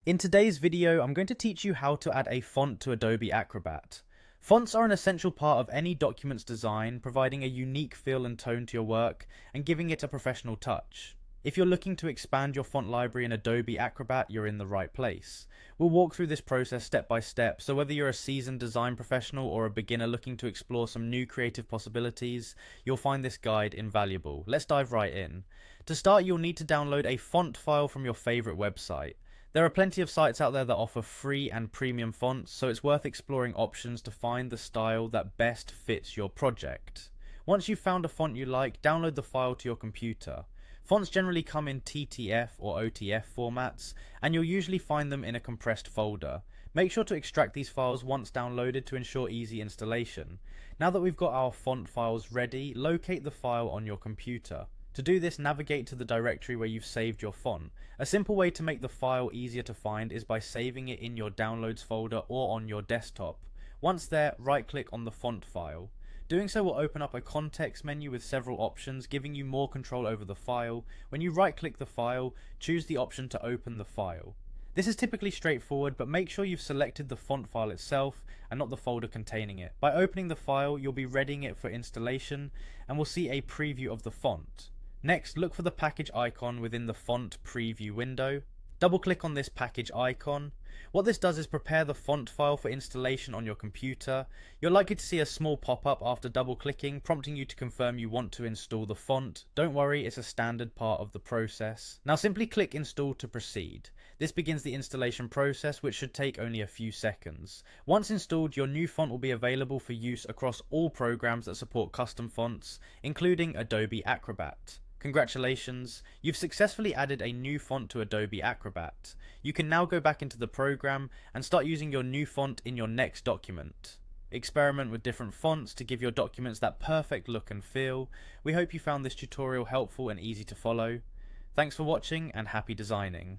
In today's video, I'm going to teach you how to add a font to Adobe Acrobat. Fonts are an essential part of any document's design, providing a unique feel and tone to your work and giving it a professional touch. If you're looking to expand your font library in Adobe Acrobat, you're in the right place. We'll walk through this process step by step, so whether you're a seasoned design professional or a beginner looking to explore some new creative possibilities, you'll find this guide invaluable. Let's dive right in. To start, you'll need to download a font file from your favorite website. There are plenty of sites out there that offer free and premium fonts, so it's worth exploring options to find the style that best fits your project. Once you've found a font you like, download the file to your computer. Fonts generally come in TTF or OTF formats, and you'll usually find them in a compressed folder. Make sure to extract these files once downloaded to ensure easy installation. Now that we've got our font files ready, locate the file on your computer. To do this, navigate to the directory where you've saved your font. A simple way to make the file easier to find is by saving it in your downloads folder or on your desktop. Once there, right-click on the font file. Doing so will open up a context menu with several options, giving you more control over the file. When you right-click the file, choose the option to open the file. This is typically straightforward, but make sure you've selected the font file itself and not the folder containing it. By opening the file, you'll be readying it for installation and will see a preview of the font. Next, look for the package icon within the font preview window. Double click on this package icon. What this does is prepare the font file for installation on your computer. You're likely to see a small pop-up after double clicking, prompting you to confirm you want to install the font. Don't worry, it's a standard part of the process. Now simply click install to proceed. This begins the installation process, which should take only a few seconds. Once installed, your new font will be available for use across all programs that support custom fonts, including Adobe Acrobat. Congratulations, you've successfully added a new font to Adobe Acrobat. You can now go back into the program and start using your new font in your next document. Experiment with different fonts to give your documents that perfect look and feel. We hope you found this tutorial helpful and easy to follow. Thanks for watching and happy designing.